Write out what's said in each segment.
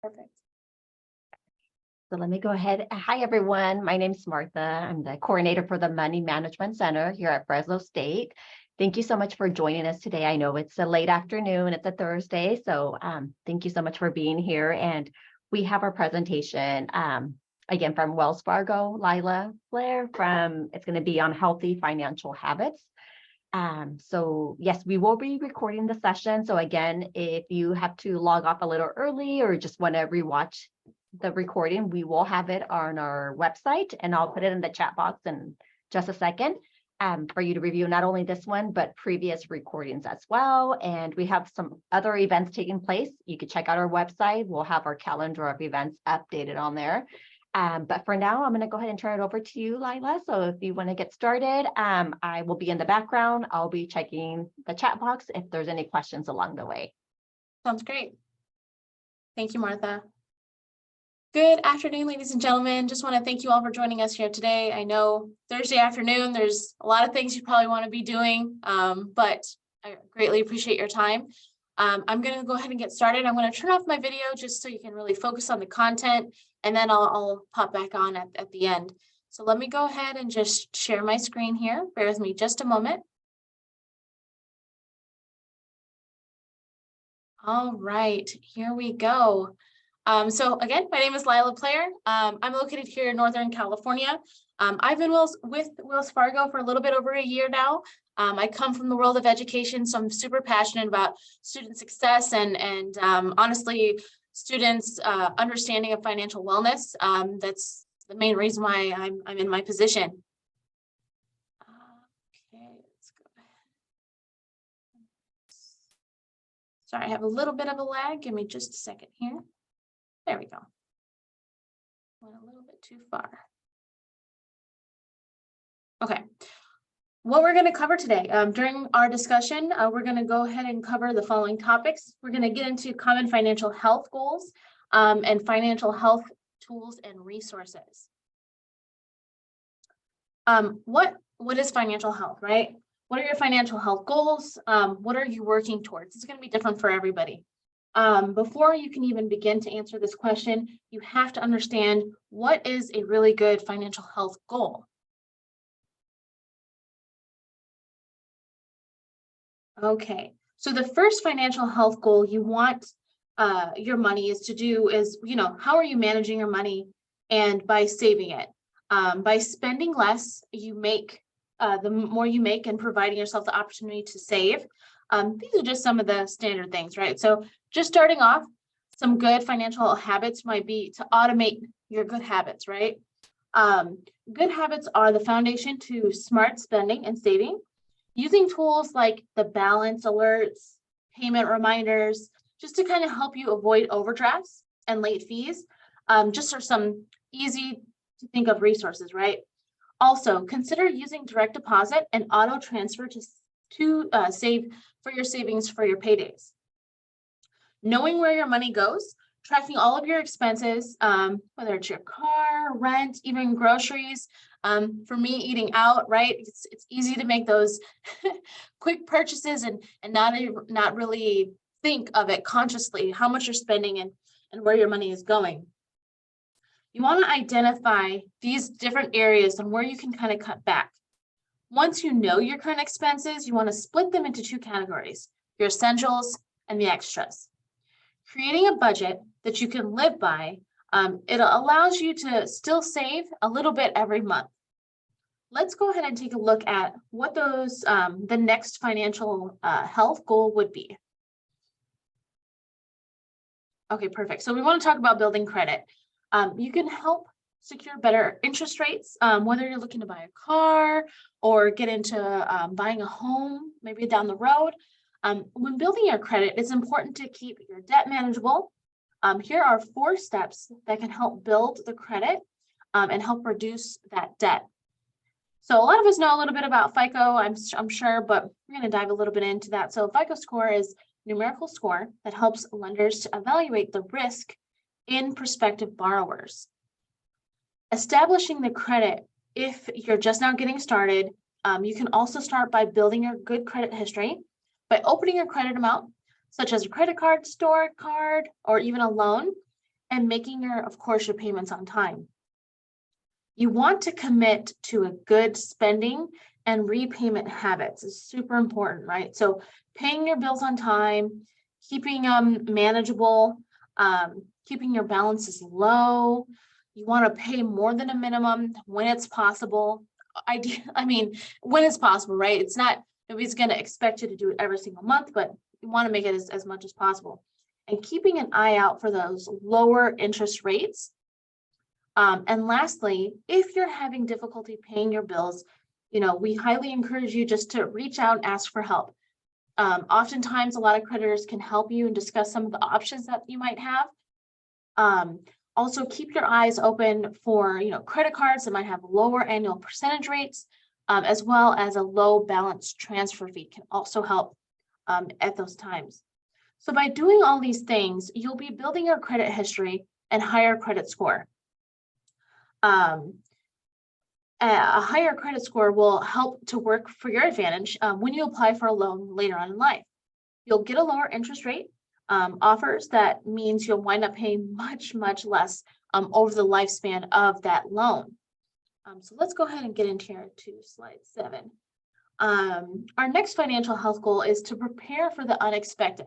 Perfect. So let me go ahead. Hi, everyone. My name is Martha. I'm the coordinator for the Money Management Center here at Fresno State. Thank you so much for joining us today. I know it's a late afternoon, it's a Thursday, so thank you so much for being here. And we have our presentation, again, from Wells Fargo, Lila Blair, it's going to be on healthy financial habits. So yes, we will be recording the session. So again, if you have to log off a little early or just want to rewatch the recording, we will have it on our website, and I'll put it in the chat box in just a second for you to review not only this one, but previous recordings as well. And we have some other events taking place. You can check out our website. We'll have our calendar of events updated on there. But for now, I'm going to go ahead and turn it over to you, Lila. So if you want to get started, I will be in the background. I'll be checking the chat box if there's any questions along the way. Sounds great. Thank you, Martha. Good afternoon, ladies and gentlemen. Just want to thank you all for joining us here today. I know Thursday afternoon, there's a lot of things you probably want to be doing, but I greatly appreciate your time. I'm going to go ahead and get started. I'm going to turn off my video just so you can really focus on the content, and then I'll pop back on at the end. So let me go ahead and just share my screen here. Bear with me just a moment. All right, here we go. So again, my name is Lila Blair. I'm located here in Northern California. I've been with Wells Fargo for a little bit over a year now. I come from the world of education, so I'm super passionate about student success and honestly, students' understanding of financial wellness. That's the main reason why I'm in my position. Okay, let's go ahead. Sorry, I have a little bit of a lag. Give me just a second here. There we go. Went a little bit too far. Okay. What we're going to cover today, during our discussion, we're going to go ahead and cover the following topics. We're going to get into common financial health goals and financial health tools and resources. What is financial health, right? What are your financial health goals? What are you working towards? It's going to be different for everybody. Before you can even begin to answer this question, you have to understand what is a really good financial health goal. Okay, so the first financial health goal you want your money is, how are you managing your money? And by saving it, by spending less, you make the more you make, and providing yourself the opportunity to save. These are just some of the standard things, right? So just starting off, some good financial habits might be to automate your good habits, right? Good habits are the foundation to smart spending and saving. Using tools like the balance alerts, payment reminders, just to kind of help you avoid overdrafts and late fees. Just are some easy to think of resources, right? Also, consider using direct deposit and auto transfer to save for your savings for your paydays. Knowing where your money goes, tracking all of your expenses, whether it's your car, rent, even groceries. For me, eating out, right? It's easy to make those quick purchases and not really think of it consciously, how much you're spending and where your money is going. You want to identify these different areas and where you can kind of cut back. Once you know your current expenses, you want to split them into two categories, your essentials and the extras. Creating a budget that you can live by, it allows you to still save a little bit every month. Let's go ahead and take a look at what those the next financial health goal would be. Okay, perfect. So we want to talk about building credit. You can help secure better interest rates, whether you're looking to buy a car or get into buying a home, maybe down the road. When building your credit, it's important to keep your debt manageable. Here are 4 steps that can help build the credit and help reduce that debt. So a lot of us know a little bit about FICO, I'm sure, but we're going to dive a little bit into that. So FICO score is a numerical score that helps lenders to evaluate the risk in prospective borrowers. Establishing the credit, if you're just now getting started, you can also start by building your good credit history by opening your credit amount, such as a credit card, store card, or even a loan. and making of course, your payments on time. You want to commit to a good spending and repayment habits is super important, right? So paying your bills on time, keeping them manageable, keeping your balances low. You want to pay more than a minimum when it's possible. I mean, when it's possible, right? It's not, nobody's going to expect you to do it every single month, but you want to make it as much as possible. And keeping an eye out for those lower interest rates. And lastly, if you're having difficulty paying your bills, we highly encourage you just to reach out and ask for help. Oftentimes, a lot of creditors can help you and discuss some of the options that you might have. Also, keep your eyes open for credit cards that might have lower annual percentage rates, as well as a low balance transfer fee can also help at those times. So by doing all these things, you'll be building your credit history and higher credit score. A higher credit score will help to work for your advantage when you apply for a loan later on in life. You'll get a lower interest rate offers. That means you'll wind up paying much, much less over the lifespan of that loan. So let's go ahead and get into here to slide 7. Our next financial health goal is to prepare for the unexpected.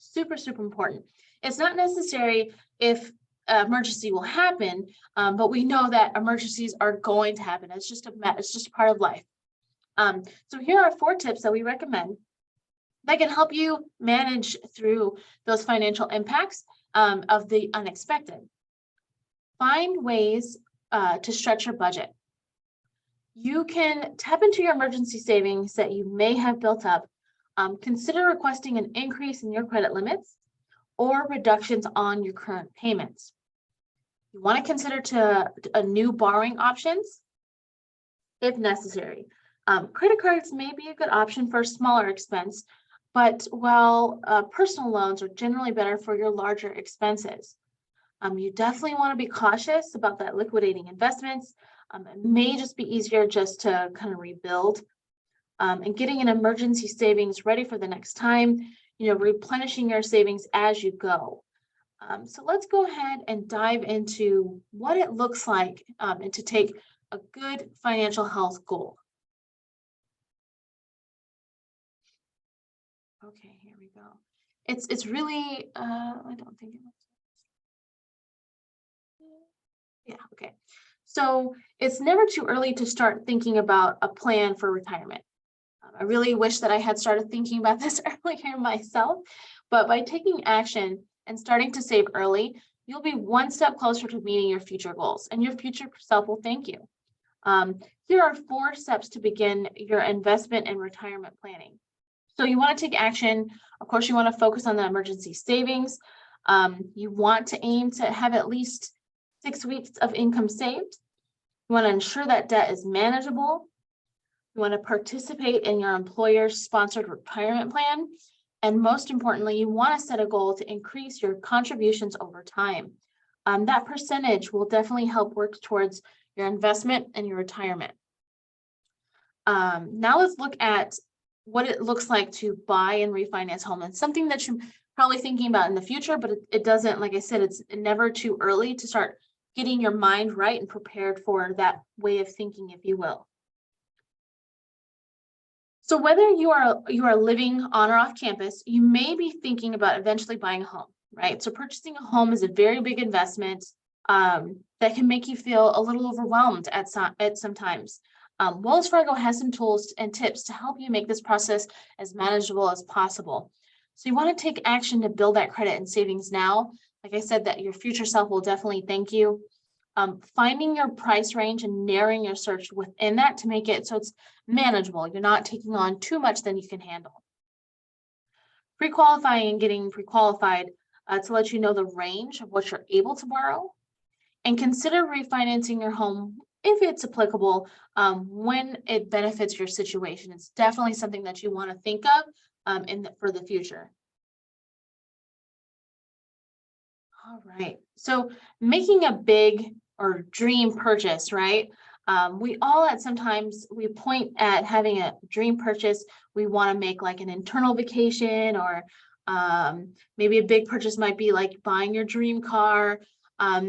Super, super important. It's not necessary if emergency will happen, but we know that emergencies are going to happen. It's just a part of life. So here are 4 tips that we recommend that can help you manage through those financial impacts of the unexpected. Find ways to stretch your budget. You can tap into your emergency savings that you may have built up. Consider requesting an increase in your credit limits or reductions on your current payments. You want to consider a new borrowing options if necessary. Credit cards may be a good option for a smaller expense, but while personal loans are generally better for your larger expenses. You definitely want to be cautious about that liquidating investments. It may just be easier just to kind of rebuild and getting an emergency savings ready for the next time, replenishing your savings as you go. So let's go ahead and dive into what it looks like and to take a good financial health goal. Okay, here we go. It's really, I don't think it looks. Yeah, okay. So it's never too early to start thinking about a plan for retirement. I really wish that I had started thinking about this earlier myself, but by taking action and starting to save early, you'll be one step closer to meeting your future goals, and your future self will thank you. Here are 4 steps to begin your investment and retirement planning. So you want to take action. Of course, you want to focus on the emergency savings. You want to aim to have at least 6 weeks of income saved. You want to ensure that debt is manageable. You want to participate in your employer's sponsored retirement plan. And most importantly, you want to set a goal to increase your contributions over time. That percentage will definitely help work towards your investment and your retirement. Now let's look at what it looks like to buy and refinance home. It's something that you're probably thinking about in the future, but it doesn't, like I said, it's never too early to start getting your mind right and prepared for that way of thinking, if you will. So whether you are living on or off campus, you may be thinking about eventually buying a home, right? So purchasing a home is a very big investment that can make you feel a little overwhelmed at some times. Wells Fargo has some tools and tips to help you make this process as manageable as possible. So you want to take action to build that credit and savings now. Like I said, that your future self will definitely thank you. Finding your price range and narrowing your search within that to make it so it's manageable. You're not taking on too much than you can handle. Pre-qualifying and getting pre-qualified to let you know the range of what you're able to borrow, and consider refinancing your home if it's applicable when it benefits your situation. It's definitely something that you want to think of for the future. All right, so making a big or dream purchase, right? We all sometimes we point at having a dream purchase. We want to make like an internal vacation, or maybe a big purchase might be like buying your dream car.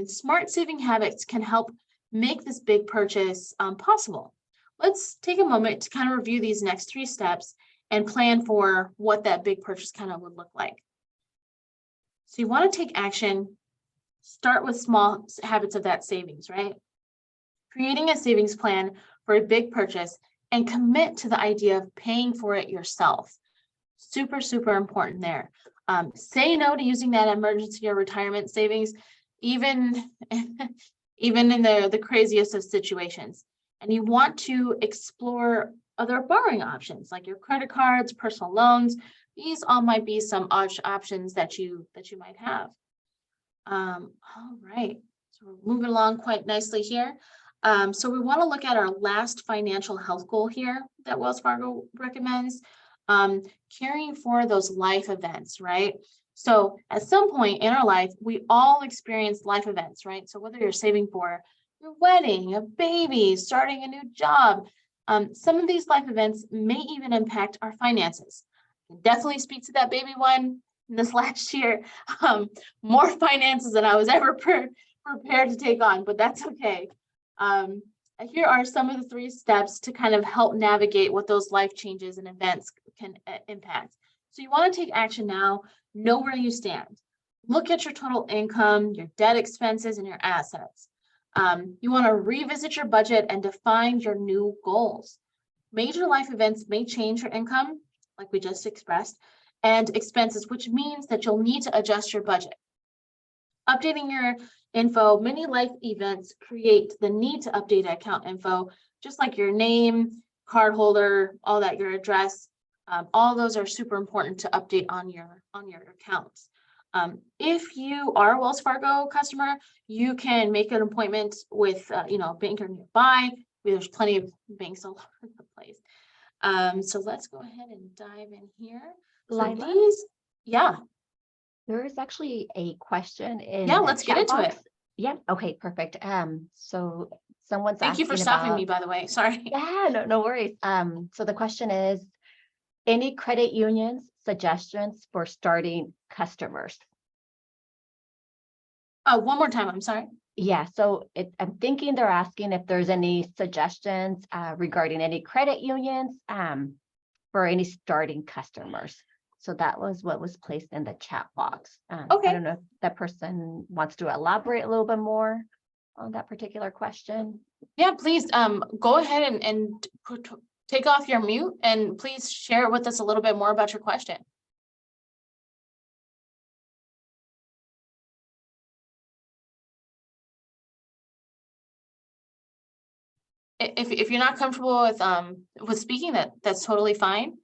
Smart saving habits can help make this big purchase possible. Let's take a moment to kind of review these next 3 steps and plan for what that big purchase kind of would look like. So you want to take action, start with small habits of that savings, right? Creating a savings plan for a big purchase and commit to the idea of paying for it yourself. Super, super important there. Say no to using that emergency or retirement savings, even in the craziest of situations. And you want to explore other borrowing options like your credit cards, personal loans. These all might be some options that you might have. All right, so we're moving along quite nicely here. So we want to look at our last financial health goal here that Wells Fargo recommends, caring for those life events, right? So at some point in our life, we all experience life events, right? So whether you're saving for your wedding, a baby, starting a new job, some of these life events may even impact our finances. Definitely speak to that baby one this last year. More finances than I was ever prepared to take on, but that's okay. Here are some of the 3 steps to kind of help navigate what those life changes and events can impact. So you want to take action now, know where you stand. Look at your total income, your debt expenses, and your assets. You want to revisit your budget and define your new goals. Major life events may change your income, like we just expressed, and expenses, which means that you'll need to adjust your budget. Updating your info, many life events create the need to update account info, just like your name, card holder, all that, your address. All those are super important to update on your accounts. If you are a Wells Fargo customer, you can make an appointment with a banker nearby. There's plenty of banks all over the place. So let's go ahead and dive in here. Lila? Yeah. There is actually a question in Yeah, the let's get chat into box. it. Yeah, okay, perfect. So someone's Thank you for asking stopping about, me, by the way. Sorry. yeah, no worries. So the question is, any credit unions suggestions for starting customers? One more time, I'm sorry. Yeah, so I'm thinking they're asking if there's any suggestions regarding any credit unions for any starting customers. So that was what was placed in the chat box. Okay. I don't know if that person wants to elaborate a little bit more on that particular question. Yeah, please go ahead and take off your mute and please share with us a little bit more about your question. If you're not comfortable with speaking, that's totally fine.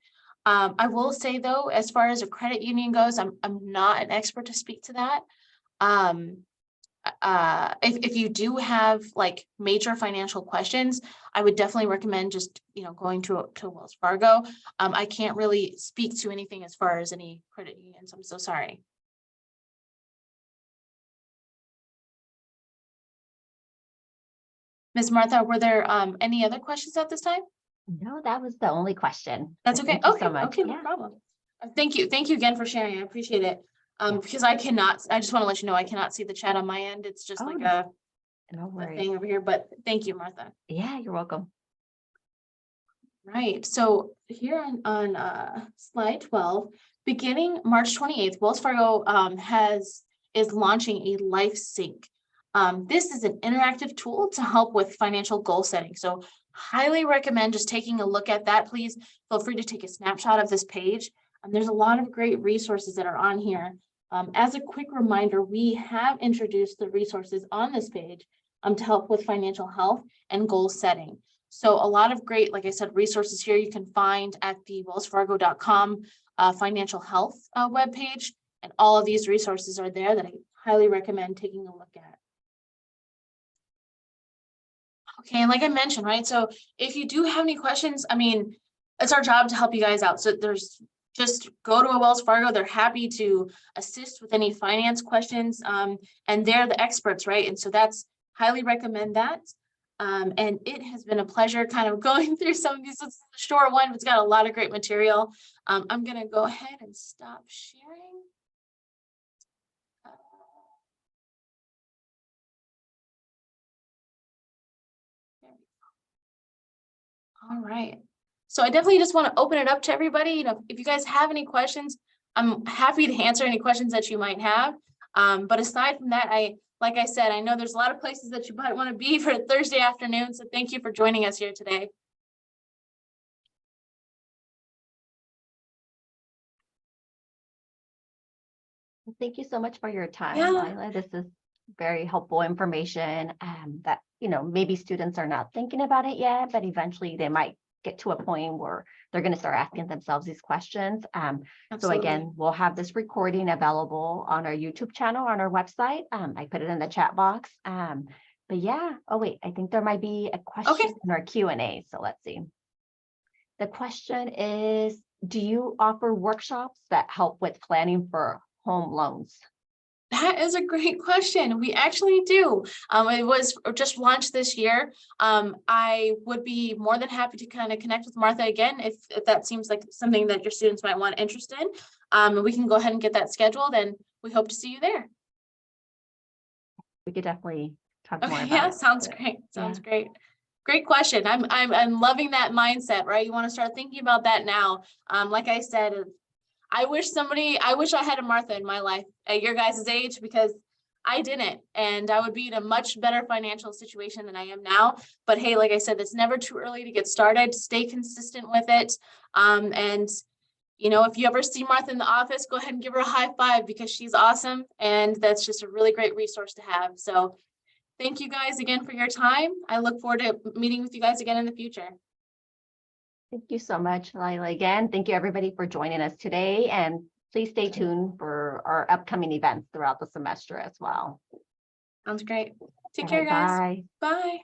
I will say though, as far as a credit union goes, I'm not an expert to speak to that. If you do have like major financial questions, I would definitely recommend just going to Wells Fargo. I can't really speak to anything as far as any credit unions. I'm so sorry. Ms. Martha, were there any other questions at this time? No, that was the only question. That's okay. Thank you so much. Okay, no problem. Thank you again for sharing. I appreciate it. Because I just want to let you know I cannot see the chat on my end. It's just like a thing over here, but thank you, Martha. Yeah, you're welcome. Right. So here on slide 12, beginning March 28th, Wells Fargo is launching a Life Sync. This is an interactive tool to help with financial goal setting. So highly recommend just taking a look at that. Please feel free to take a snapshot of this page. There's a lot of great resources that are on here. As a quick reminder, we have introduced the resources on this page to help with financial health and goal setting. So a lot of great, like I said, resources here you can find at the wellsfargo.com financial health webpage. And all of these resources are there that I highly recommend taking a look at. Okay, and like I mentioned, right? So if you do have any questions, I mean, it's our job to help you guys out. So just go to a Wells Fargo. They're happy to assist with any finance questions. And they're the experts, right? And so that's highly recommend that. And it has been a pleasure kind of going through some of these. It's a short one, but it's got a lot of great material. I'm going to go ahead and stop sharing. All right. So I definitely just want to open it up to everybody. You know, if you guys have any questions, I'm happy to answer any questions that you might have. But aside from that, like I said, I know there's a lot of places that you might want to be for Thursday afternoon. So thank you for joining us here today. Thank you so much for your time, Yeah. Lila. This is very helpful information that, maybe students are not thinking about it yet, but eventually they might get to a point where they're going to start asking themselves these questions. So Absolutely. again, we'll have this recording available on our YouTube channel, on our website. I put it in the chat box. But yeah, oh wait, I think there might be a question in our Q&A. So let's see. The question is, do you offer workshops that help with planning for home loans? That is a great question. We actually do. It was just launched this year. I would be more than happy to kind of connect with Martha again if that seems like something that your students might want interest in. And we can go ahead and get that scheduled, and we hope to see you there. We could definitely talk more about Yeah, it. sounds great. Sounds great. Great question. I'm loving that mindset, right? You want to start thinking about that now. Like I said, I wish I had a Martha in my life at your guys' age, because I didn't, and I would be in a much better financial situation than I am now. But hey, like I said, it's never too early to get started. Stay consistent with it. And if you ever see Martha in the office, go ahead and give her a high five, because she's awesome. And that's just a really great resource to have. So thank you guys again for your time. I look forward to meeting with you guys again in the future. Thank you so much, Lila. Again, thank you everybody for joining us today, and please stay tuned for our upcoming events throughout the semester as well. Sounds great. Take care, guys. Bye. Bye.